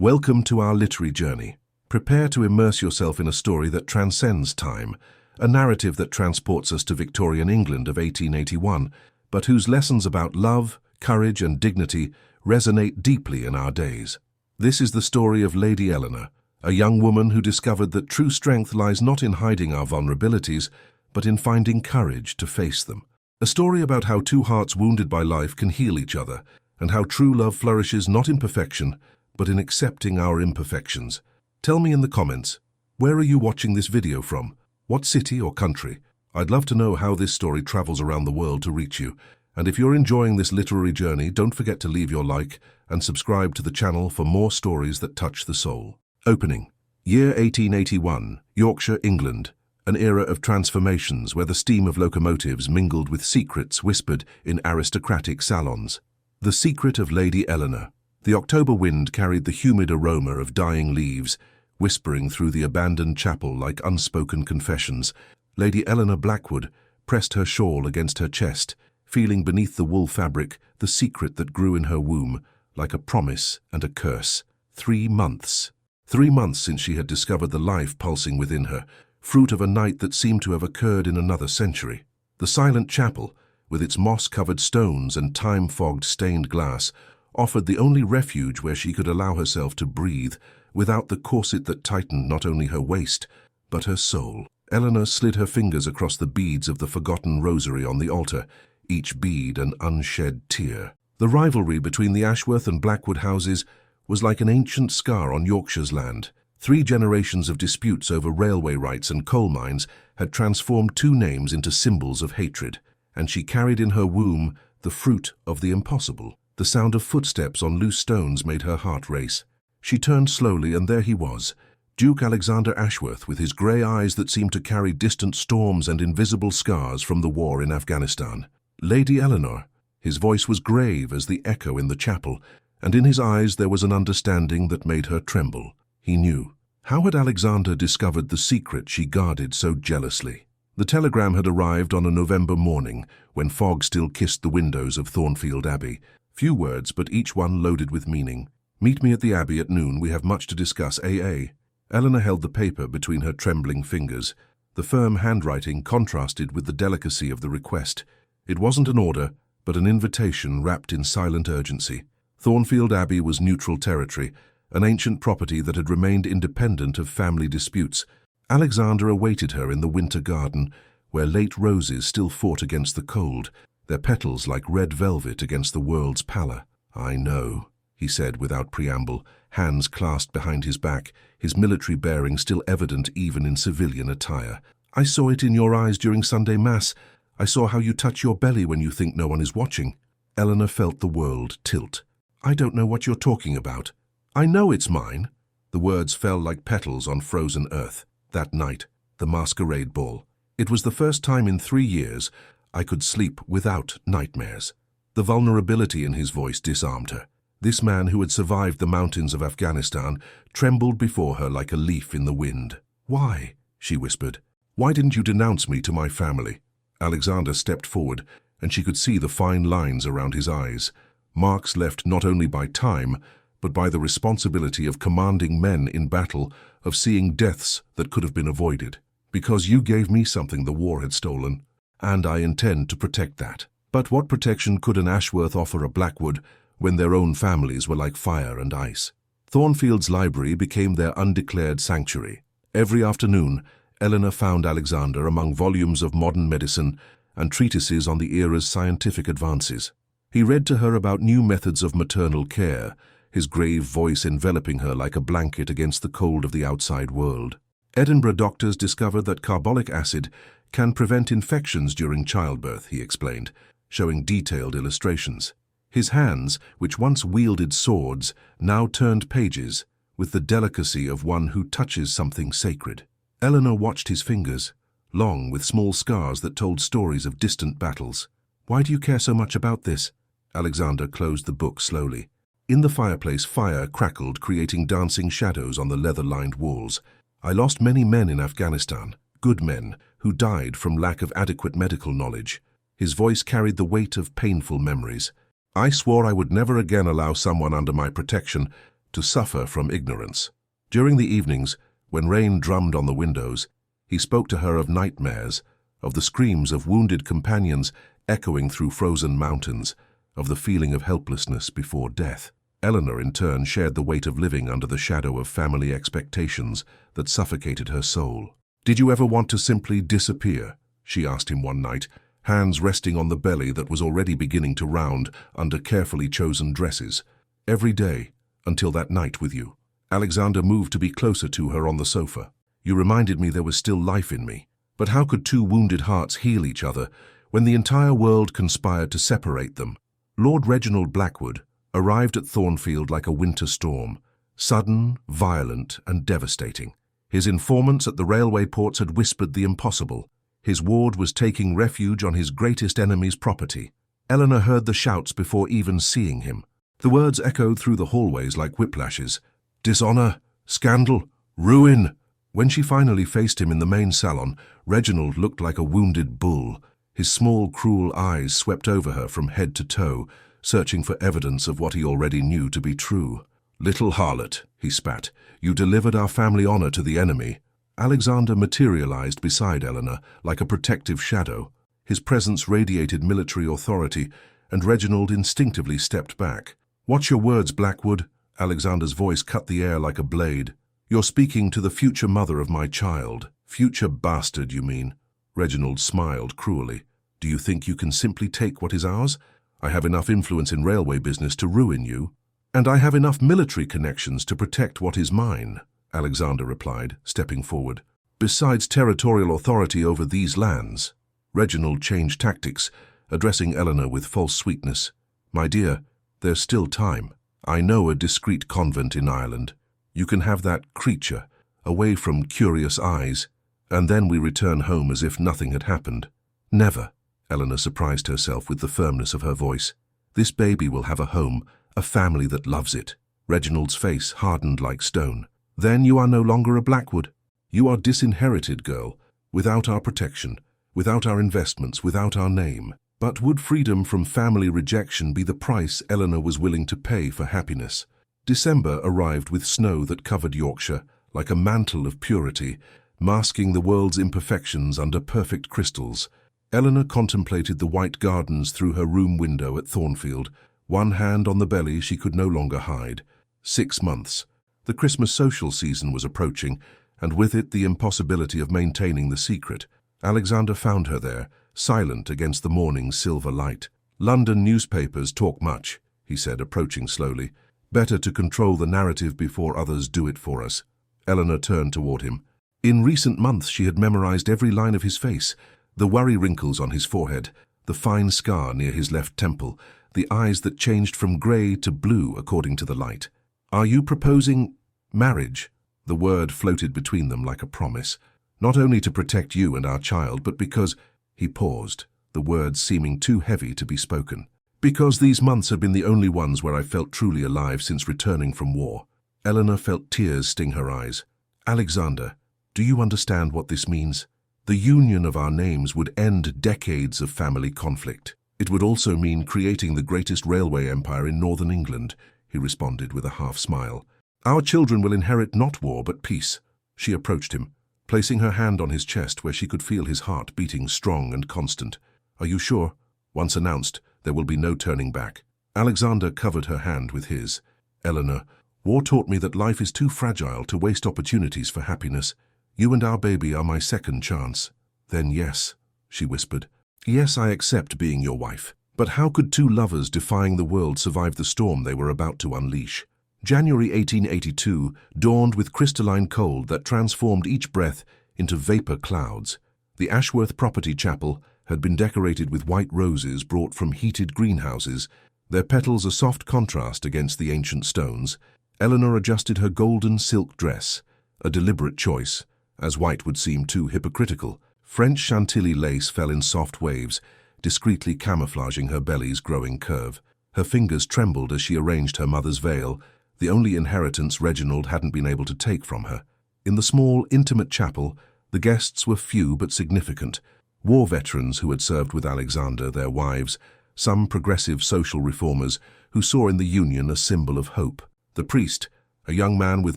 Welcome to our literary journey. Prepare to immerse yourself in a story that transcends time, a narrative that transports us to Victorian England of 1881, but whose lessons about love, courage and dignity resonate deeply in our days. This is the story of Lady Eleanor, a young woman who discovered that true strength lies not in hiding our vulnerabilities, but in finding courage to face them. A story about how two hearts wounded by life can heal each other, and how true love flourishes not in perfection, but in accepting our imperfections. Tell me in the comments, where are you watching this video from? What city or country? I'd love to know how this story travels around the world to reach you. And if you're enjoying this literary journey, don't forget to leave your like and subscribe to the channel for more stories that touch the soul. Opening. Year 1881, Yorkshire, England. An era of transformations where the steam of locomotives mingled with secrets whispered in aristocratic salons. The secret of Lady Eleanor. The October wind carried the humid aroma of dying leaves, whispering through the abandoned chapel like unspoken confessions. Lady Eleanor Blackwood pressed her shawl against her chest, feeling beneath the wool fabric the secret that grew in her womb, like a promise and a curse. 3 months. 3 months since she had discovered the life pulsing within her, fruit of a night that seemed to have occurred in another century. The silent chapel, with its moss-covered stones and time-fogged stained glass, offered the only refuge where she could allow herself to breathe without the corset that tightened not only her waist, but her soul. Eleanor slid her fingers across the beads of the forgotten rosary on the altar, each bead an unshed tear. The rivalry between the Ashworth and Blackwood houses was like an ancient scar on Yorkshire's land. 3 generations of disputes over railway rights and coal mines had transformed 2 names into symbols of hatred, and she carried in her womb the fruit of the impossible. The sound of footsteps on loose stones made her heart race. She turned slowly, and there he was, Duke Alexander Ashworth, with his grey eyes that seemed to carry distant storms and invisible scars from the war in Afghanistan. Lady Eleanor. His voice was grave as the echo in the chapel, and in his eyes there was an understanding that made her tremble. He knew. How had Alexander discovered the secret she guarded so jealously? The telegram had arrived on a November morning, when fog still kissed the windows of Thornfield Abbey. Few words, but each one loaded with meaning. Meet me at the Abbey at noon. We have much to discuss. A.A. Eleanor held the paper between her trembling fingers. The firm handwriting contrasted with the delicacy of the request. It wasn't an order, but an invitation wrapped in silent urgency. Thornfield Abbey was neutral territory, an ancient property that had remained independent of family disputes. Alexander awaited her in the winter garden, where late roses still fought against the cold, their petals like red velvet against the world's pallor. "I know," he said without preamble, hands clasped behind his back, his military bearing still evident even in civilian attire. "I saw it in your eyes during Sunday Mass. I saw how you touch your belly when you think no one is watching." Eleanor felt the world tilt. "I don't know what you're talking about." "I know it's mine." The words fell like petals on frozen earth. That night, the masquerade ball. It was the first time in 3 years I could sleep without nightmares. The vulnerability in his voice disarmed her. This man who had survived the mountains of Afghanistan trembled before her like a leaf in the wind. "Why?" she whispered. "Why didn't you denounce me to my family?" Alexander stepped forward, and she could see the fine lines around his eyes, marks left not only by time, but by the responsibility of commanding men in battle, of seeing deaths that could have been avoided. "Because you gave me something the war had stolen, and I intend to protect that." But what protection could an Ashworth offer a Blackwood when their own families were like fire and ice? Thornfield's library became their undeclared sanctuary. Every afternoon, Eleanor found Alexander among volumes of modern medicine and treatises on the era's scientific advances. He read to her about new methods of maternal care, his grave voice enveloping her like a blanket against the cold of the outside world. Edinburgh doctors discovered that carbolic acid can prevent infections during childbirth, he explained, showing detailed illustrations. His hands, which once wielded swords, now turned pages with the delicacy of one who touches something sacred. Eleanor watched his fingers, long with small scars that told stories of distant battles. "Why do you care so much about this?" Alexander closed the book slowly. In the fireplace, fire crackled, creating dancing shadows on the leather-lined walls. "I lost many men in Afghanistan, good men, who died from lack of adequate medical knowledge." His voice carried the weight of painful memories. "I swore I would never again allow someone under my protection to suffer from ignorance. During the evenings, when rain drummed on the windows, he spoke to her of nightmares, of the screams of wounded companions echoing through frozen mountains, of the feeling of helplessness before death. Eleanor, in turn, shared the weight of living under the shadow of family expectations that suffocated her soul. "Did you ever want to simply disappear?" she asked him one night, hands resting on the belly that was already beginning to round under carefully chosen dresses. "Every day, until that night with you." Alexander moved to be closer to her on the sofa. "You reminded me there was still life in me. But how could two wounded hearts heal each other when the entire world conspired to separate them?" Lord Reginald Blackwood arrived at Thornfield like a winter storm, sudden, violent, and devastating. His informants at the railway ports had whispered the impossible. His ward was taking refuge on his greatest enemy's property. Eleanor heard the shouts before even seeing him. The words echoed through the hallways like whiplashes. Dishonor, scandal, ruin. When she finally faced him in the main salon, Reginald looked like a wounded bull. His small, cruel eyes swept over her from head to toe, searching for evidence of what he already knew to be true. "Little harlot," he spat, "you delivered our family honor to the enemy." Alexander materialized beside Eleanor like a protective shadow. His presence radiated military authority, and Reginald instinctively stepped back. "Watch your words, Blackwood." Alexander's voice cut the air like a blade. "You're speaking to the future mother of my child." "Future bastard, you mean?" Reginald smiled cruelly. "Do you think you can simply take what is ours? I have enough influence in railway business to ruin you. And I have enough military connections to protect what is mine," Alexander replied, stepping forward. "Besides territorial authority over these lands." Reginald changed tactics, addressing Eleanor with false sweetness. "My dear, there's still time. I know a discreet convent in Ireland. You can have that creature, away from curious eyes, and then we return home as if nothing had happened." "Never," Eleanor surprised herself with the firmness of her voice. "This baby will have a home, a family that loves it." Reginald's face hardened like stone. "Then you are no longer a Blackwood. You are disinherited, girl, without our protection, without our investments, without our name." But would freedom from family rejection be the price Eleanor was willing to pay for happiness? December arrived with snow that covered Yorkshire like a mantle of purity, masking the world's imperfections under perfect crystals. Eleanor contemplated the white gardens through her room window at Thornfield, one hand on the belly she could no longer hide. 6 months. The Christmas social season was approaching, and with it the impossibility of maintaining the secret. Alexander found her there, silent against the morning's silver light. "London newspapers talk much," he said, approaching slowly. "Better to control the narrative before others do it for us." Eleanor turned toward him. In recent months she had memorized every line of his face, the worry wrinkles on his forehead, the fine scar near his left temple, the eyes that changed from grey to blue according to the light. "Are you proposing marriage?" The word floated between them like a promise. "Not only to protect you and our child, but because—" He paused, the words seeming too heavy to be spoken. "Because these months have been the only ones where I felt truly alive since returning from war." Eleanor felt tears sting her eyes. "Alexander, do you understand what this means? The union of our names would end decades of family conflict. It would also mean creating the greatest railway empire in northern England," he responded with a half-smile. "Our children will inherit not war but peace." She approached him, placing her hand on his chest where she could feel his heart beating strong and constant. "Are you sure? Once announced, there will be no turning back." Alexander covered her hand with his. "Eleanor, war taught me that life is too fragile to waste opportunities for happiness. You and our baby are my second chance." "Then yes," she whispered. "Yes, I accept being your wife. But how could two lovers defying the world survive the storm they were about to unleash?" January 1882 dawned with crystalline cold that transformed each breath into vapor clouds. The Ashworth property chapel had been decorated with white roses brought from heated greenhouses, their petals a soft contrast against the ancient stones. Eleanor adjusted her golden silk dress, a deliberate choice, as white would seem too hypocritical. French Chantilly lace fell in soft waves, discreetly camouflaging her belly's growing curve. Her fingers trembled as she arranged her mother's veil, the only inheritance Reginald hadn't been able to take from her. In the small, intimate chapel, the guests were few but significant. War veterans who had served with Alexander, their wives, some progressive social reformers who saw in the union a symbol of hope. The priest, a young man with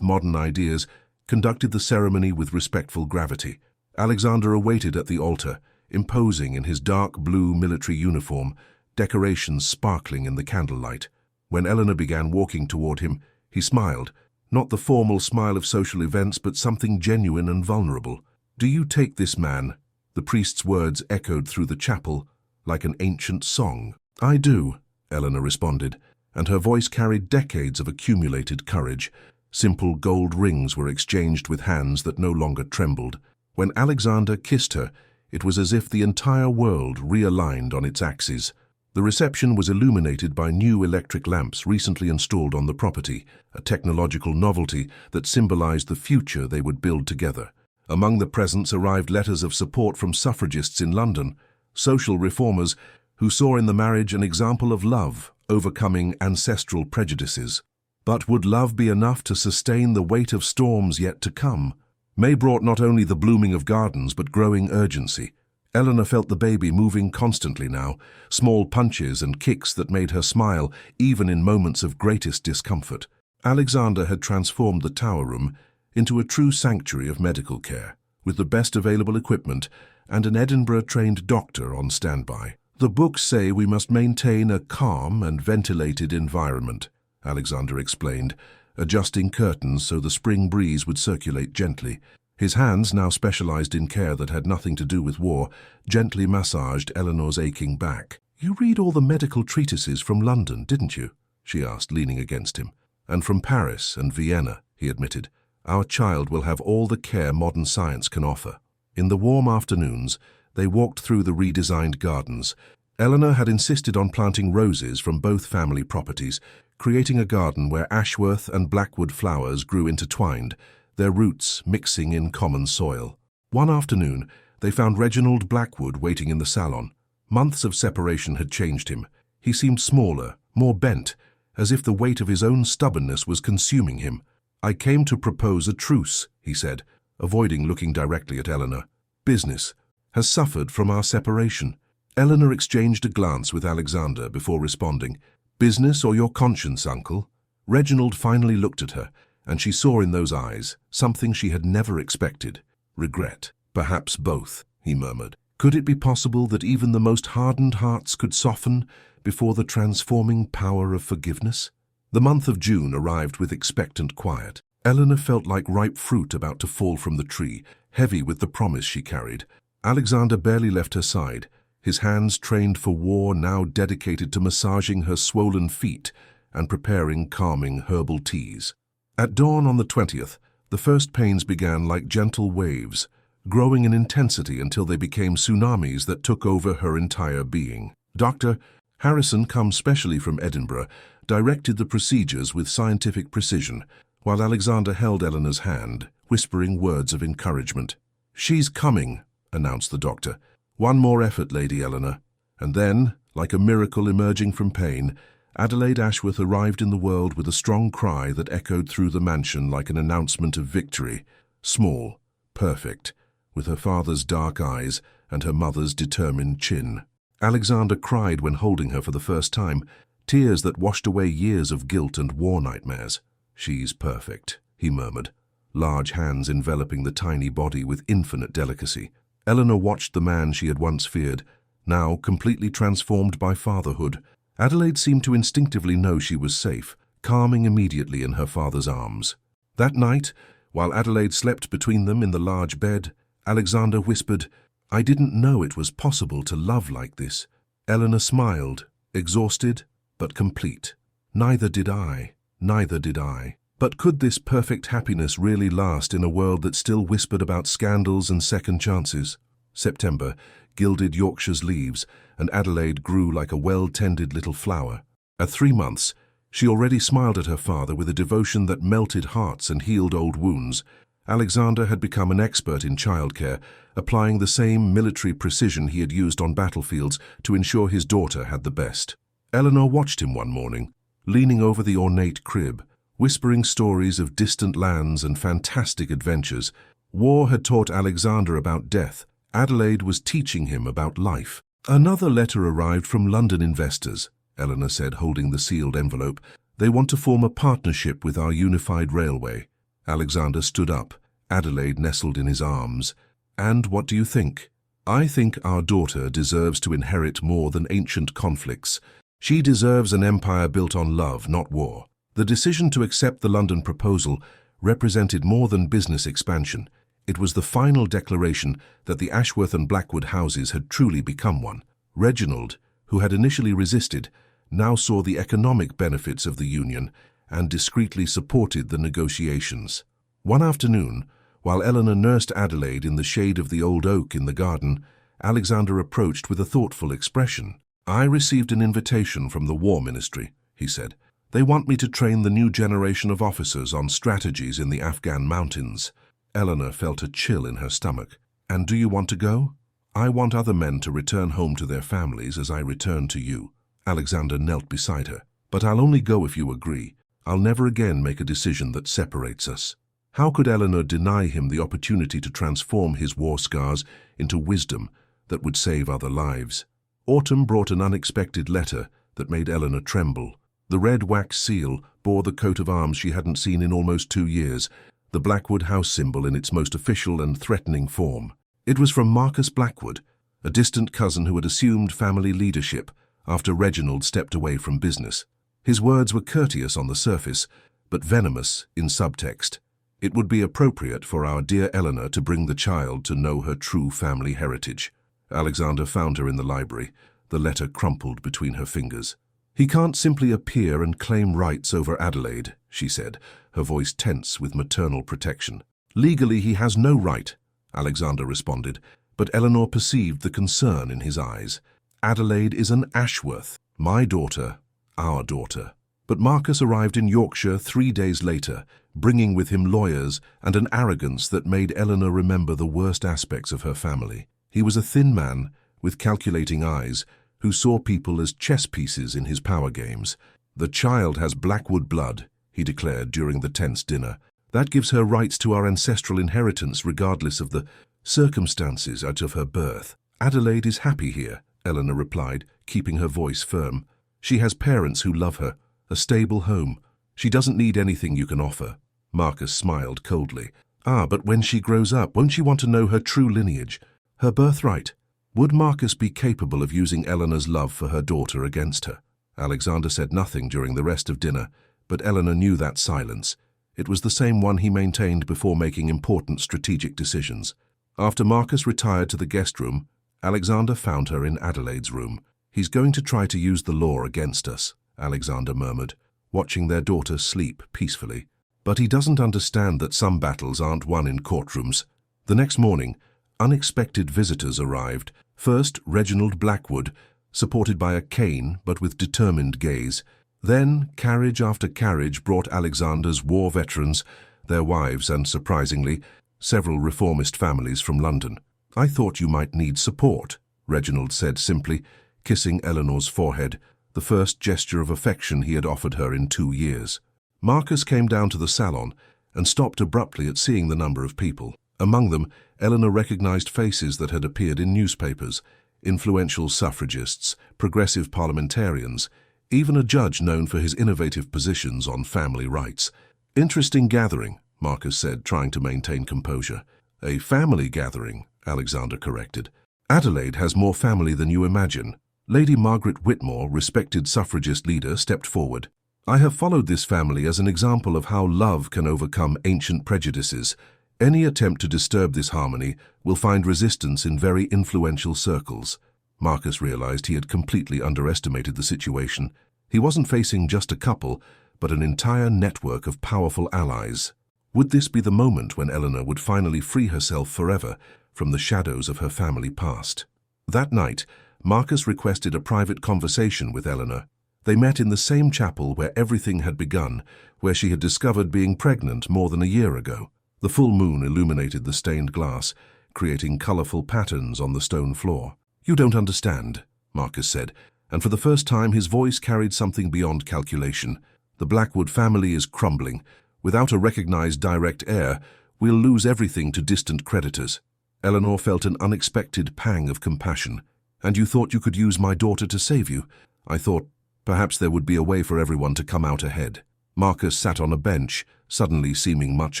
modern ideas, conducted the ceremony with respectful gravity. Alexander awaited at the altar, imposing in his dark blue military uniform, decorations sparkling in the candlelight. When Eleanor began walking toward him, he smiled, not the formal smile of social events, but something genuine and vulnerable. "Do you take this man?" The priest's words echoed through the chapel like an ancient song. "I do," Eleanor responded, and her voice carried decades of accumulated courage. Simple gold rings were exchanged with hands that no longer trembled. When Alexander kissed her, it was as if the entire world realigned on its axis. The reception was illuminated by new electric lamps recently installed on the property, a technological novelty that symbolized the future they would build together. Among the presents arrived letters of support from suffragists in London, social reformers who saw in the marriage an example of love, overcoming ancestral prejudices. But would love be enough to sustain the weight of storms yet to come? May brought not only the blooming of gardens but growing urgency. Eleanor felt the baby moving constantly now, small punches and kicks that made her smile even in moments of greatest discomfort. Alexander had transformed the tower room into a true sanctuary of medical care, with the best available equipment and an Edinburgh-trained doctor on standby. "The books say we must maintain a calm and ventilated environment," Alexander explained, adjusting curtains so the spring breeze would circulate gently. His hands, now specialized in care that had nothing to do with war, gently massaged Eleanor's aching back. "You read all the medical treatises from London, didn't you?" she asked, leaning against him. "And from Paris and Vienna," he admitted. "Our child will have all the care modern science can offer." In the warm afternoons, they walked through the redesigned gardens. Eleanor had insisted on planting roses from both family properties, creating a garden where Ashworth and Blackwood flowers grew intertwined, their roots mixing in common soil. One afternoon, they found Reginald Blackwood waiting in the salon. Months of separation had changed him. He seemed smaller, more bent, as if the weight of his own stubbornness was consuming him. "I came to propose a truce," he said, avoiding looking directly at Eleanor. "Business has suffered from our separation." Eleanor exchanged a glance with Alexander before responding. "Business or your conscience, uncle?" Reginald finally looked at her, and she saw in those eyes something she had never expected. "Regret. Perhaps both," he murmured. Could it be possible that even the most hardened hearts could soften before the transforming power of forgiveness? The month of June arrived with expectant quiet. Eleanor felt like ripe fruit about to fall from the tree, heavy with the promise she carried. Alexander barely left her side, his hands trained for war now dedicated to massaging her swollen feet and preparing calming herbal teas. At dawn on the 20th, the first pains began like gentle waves, growing in intensity until they became tsunamis that took over her entire being. Dr. Harrison, come specially from Edinburgh, directed the procedures with scientific precision, while Alexander held Eleanor's hand, whispering words of encouragement. "She's coming," announced the doctor. "One more effort, Lady Eleanor." And then, like a miracle emerging from pain, Adelaide Ashworth arrived in the world with a strong cry that echoed through the mansion like an announcement of victory. Small, perfect, with her father's dark eyes and her mother's determined chin. Alexander cried when holding her for the first time, tears that washed away years of guilt and war nightmares. "She's perfect," he murmured, large hands enveloping the tiny body with infinite delicacy. Eleanor watched the man she had once feared, now completely transformed by fatherhood. Adelaide seemed to instinctively know she was safe, calming immediately in her father's arms. That night, while Adelaide slept between them in the large bed, Alexander whispered, "I didn't know it was possible to love like this." Eleanor smiled, exhausted but complete. "Neither did I, neither did I." But could this perfect happiness really last in a world that still whispered about scandals and second chances? September gilded Yorkshire's leaves, and Adelaide grew like a well-tended little flower. At 3 months, she already smiled at her father with a devotion that melted hearts and healed old wounds. Alexander had become an expert in childcare, applying the same military precision he had used on battlefields to ensure his daughter had the best. Eleanor watched him one morning, leaning over the ornate crib, whispering stories of distant lands and fantastic adventures. War had taught Alexander about death. Adelaide was teaching him about life. "Another letter arrived from London investors," Eleanor said, holding the sealed envelope. They want to form a partnership with our unified railway. Alexander stood up. Adelaide nestled in his arms. And what do you think? I think our daughter deserves to inherit more than ancient conflicts. She deserves an empire built on love, not war. The decision to accept the London proposal represented more than business expansion. It was the final declaration that the Ashworth and Blackwood houses had truly become one. Reginald, who had initially resisted, now saw the economic benefits of the union and discreetly supported the negotiations. One afternoon, while Eleanor nursed Adelaide in the shade of the old oak in the garden, Alexander approached with a thoughtful expression. I received an invitation from the War Ministry, he said. They want me to train the new generation of officers on strategies in the Afghan mountains. Eleanor felt a chill in her stomach. And do you want to go? I want other men to return home to their families as I return to you. Alexander knelt beside her. But I'll only go if you agree. I'll never again make a decision that separates us. How could Eleanor deny him the opportunity to transform his war scars into wisdom that would save other lives? Autumn brought an unexpected letter that made Eleanor tremble. The red wax seal bore the coat of arms she hadn't seen in almost 2 years, the Blackwood house symbol in its most official and threatening form. It was from Marcus Blackwood, a distant cousin who had assumed family leadership after Reginald stepped away from business. His words were courteous on the surface, but venomous in subtext. It would be appropriate for our dear Eleanor to bring the child to know her true family heritage. Alexander found her in the library, the letter crumpled between her fingers. He can't simply appear and claim rights over Adelaide, she said, her voice tense with maternal protection. Legally, he has no right, Alexander responded, but Eleanor perceived the concern in his eyes. Adelaide is an Ashworth, my daughter, our daughter. But Marcus arrived in Yorkshire 3 days later, bringing with him lawyers and an arrogance that made Eleanor remember the worst aspects of her family. He was a thin man with calculating eyes who saw people as chess pieces in his power games. The child has Blackwood blood, he declared during the tense dinner. That gives her rights to our ancestral inheritance regardless of the circumstances out of her birth. Adelaide is happy here, Eleanor replied, keeping her voice firm. She has parents who love her, a stable home. She doesn't need anything you can offer. Marcus smiled coldly. But when she grows up, won't she want to know her true lineage, her birthright? Would Marcus be capable of using Eleanor's love for her daughter against her? Alexander said nothing during the rest of dinner, but Eleanor knew that silence. It was the same one he maintained before making important strategic decisions. After Marcus retired to the guest room, Alexander found her in Adelaide's room. He's going to try to use the law against us, Alexander murmured, watching their daughter sleep peacefully. But he doesn't understand that some battles aren't won in courtrooms. The next morning, unexpected visitors arrived. First, Reginald Blackwood, supported by a cane but with determined gaze. Then, carriage after carriage brought Alexander's war veterans, their wives and, surprisingly, several reformist families from London. I thought you might need support, Reginald said simply, kissing Eleanor's forehead, the first gesture of affection he had offered her in 2 years. Marcus came down to the salon and stopped abruptly at seeing the number of people. Among them, Eleanor recognized faces that had appeared in newspapers, influential suffragists, progressive parliamentarians, even a judge known for his innovative positions on family rights. Interesting gathering, Marcus said, trying to maintain composure. A family gathering, Alexander corrected. Adelaide has more family than you imagine. Lady Margaret Whitmore, respected suffragist leader, stepped forward. I have followed this family as an example of how love can overcome ancient prejudices. Any attempt to disturb this harmony will find resistance in very influential circles. Marcus realized he had completely underestimated the situation. He wasn't facing just a couple, but an entire network of powerful allies. Would this be the moment when Eleanor would finally free herself forever from the shadows of her family past? That night, Marcus requested a private conversation with Eleanor. They met in the same chapel where everything had begun, where she had discovered being pregnant more than a year ago. The full moon illuminated the stained glass, creating colorful patterns on the stone floor. You don't understand, Marcus said, and for the first time his voice carried something beyond calculation. The Blackwood family is crumbling. Without a recognized direct heir, we'll lose everything to distant creditors. Eleanor felt an unexpected pang of compassion. And you thought you could use my daughter to save you? I thought, Perhaps there would be a way for everyone to come out ahead. Marcus sat on a bench, suddenly seeming much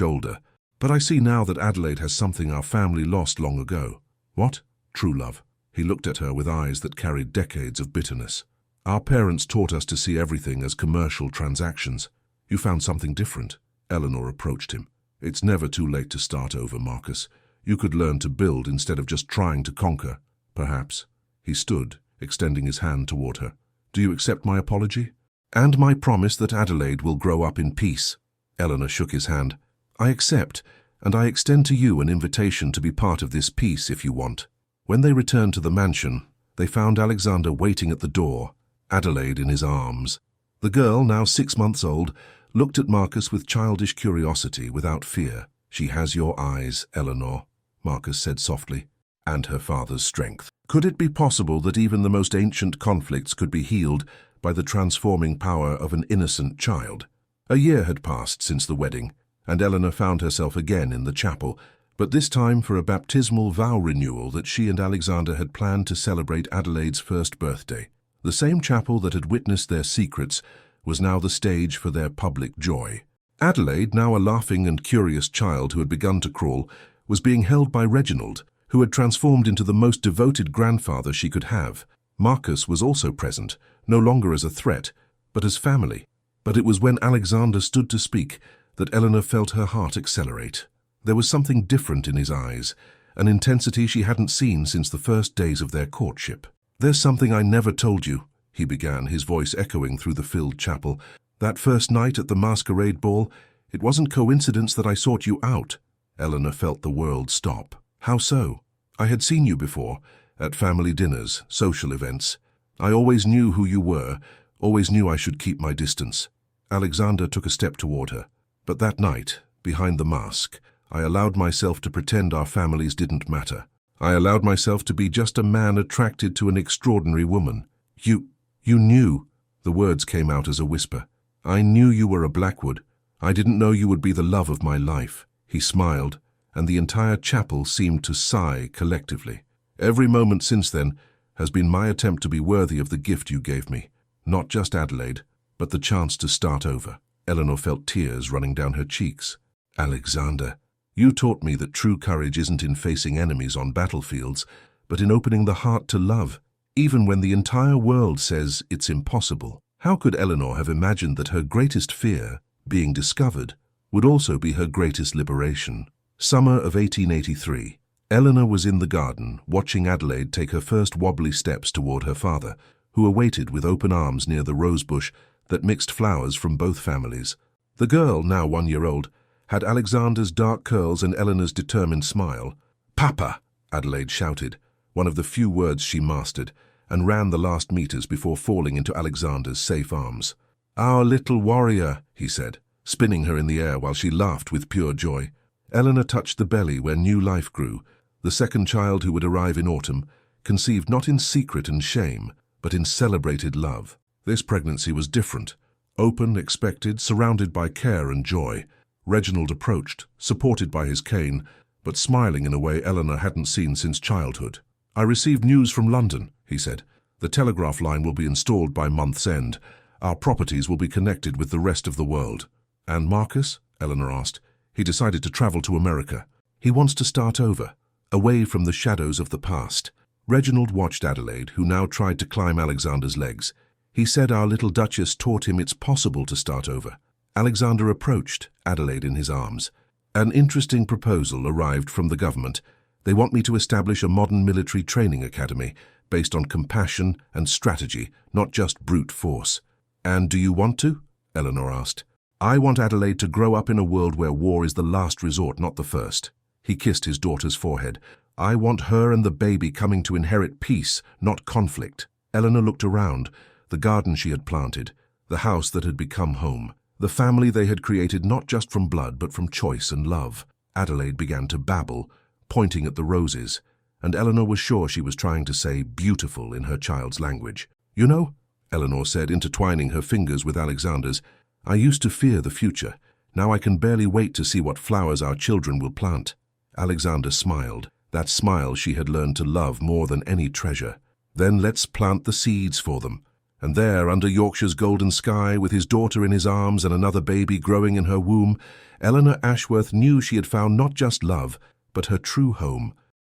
older. But I see now that Adelaide has something our family lost long ago. What? True love. He looked at her with eyes that carried decades of bitterness. Our parents taught us to see everything as commercial transactions. You found something different. Eleanor approached him. It's never too late to start over, Marcus. You could learn to build instead of just trying to conquer. Perhaps. He stood, extending his hand toward her. Do you accept my apology? And my promise that Adelaide will grow up in peace. Eleanor shook his hand. I accept, and I extend to you an invitation to be part of this peace if you want. When they returned to the mansion, they found Alexander waiting at the door, Adelaide in his arms. The girl, now 6 months old, looked at Marcus with childish curiosity without fear. She has your eyes, Eleanor, Marcus said softly, and her father's strength. Could it be possible that even the most ancient conflicts could be healed by the transforming power of an innocent child? A year had passed since the wedding, and Eleanor found herself again in the chapel, but this time for a baptismal vow renewal that she and Alexander had planned to celebrate Adelaide's first birthday. The same chapel that had witnessed their secrets was now the stage for their public joy. Adelaide, now a laughing and curious child who had begun to crawl, was being held by Reginald, who had transformed into the most devoted grandfather she could have. Marcus was also present, no longer as a threat, but as family. But it was when Alexander stood to speak that Eleanor felt her heart accelerate. There was something different in his eyes, an intensity she hadn't seen since the first days of their courtship. There's something I never told you, he began, his voice echoing through the filled chapel. That first night at the masquerade ball, it wasn't coincidence that I sought you out. Eleanor felt the world stop. How so? I had seen you before, at family dinners, social events. I always knew who you were, always knew I should keep my distance. Alexander took a step toward her. But that night, behind the mask, I allowed myself to pretend our families didn't matter. I allowed myself to be just a man attracted to an extraordinary woman. You knew. The words came out as a whisper. I knew you were a Blackwood. I didn't know you would be the love of my life. He smiled, and the entire chapel seemed to sigh collectively. Every moment since then has been my attempt to be worthy of the gift you gave me. Not just Adelaide, but the chance to start over. Eleanor felt tears running down her cheeks. Alexander, you taught me that true courage isn't in facing enemies on battlefields, but in opening the heart to love, even when the entire world says it's impossible. How could Eleanor have imagined that her greatest fear, being discovered, would also be her greatest liberation? Summer of 1883. Eleanor was in the garden, watching Adelaide take her first wobbly steps toward her father, who awaited with open arms near the rosebush that mixed flowers from both families. The girl, now 1 year old, had Alexander's dark curls and Eleanor's determined smile. "Papa!" Adelaide shouted, one of the few words she mastered, and ran the last meters before falling into Alexander's safe arms. "Our little warrior," he said, spinning her in the air while she laughed with pure joy. Eleanor touched the belly where new life grew, the second child who would arrive in autumn, conceived not in secret and shame, but in celebrated love. This pregnancy was different. Open, expected, surrounded by care and joy. Reginald approached, supported by his cane, but smiling in a way Eleanor hadn't seen since childhood. "I received news from London," he said. "The telegraph line will be installed by month's end. Our properties will be connected with the rest of the world." "And Marcus?" Eleanor asked. "He decided to travel to America. He wants to start over, away from the shadows of the past." Reginald watched Adelaide, who now tried to climb Alexander's legs. He said our little Duchess taught him it's possible to start over. Alexander approached, Adelaide in his arms. "An interesting proposal arrived from the government. They want me to establish a modern military training academy based on compassion and strategy, not just brute force." "And do you want to?" Eleanor asked. "I want Adelaide to grow up in a world where war is the last resort, not the first." He kissed his daughter's forehead. "I want her and the baby coming to inherit peace, not conflict." Eleanor looked around, the garden she had planted, the house that had become home, the family they had created not just from blood but from choice and love. Adelaide began to babble, pointing at the roses, and Eleanor was sure she was trying to say beautiful in her child's language. "You know," Eleanor said, intertwining her fingers with Alexander's, "I used to fear the future. Now I can barely wait to see what flowers our children will plant." Alexander smiled, that smile she had learned to love more than any treasure. "Then let's plant the seeds for them." And there, under Yorkshire's golden sky, with his daughter in his arms and another baby growing in her womb, Eleanor Ashworth knew she had found not just love, but her true home.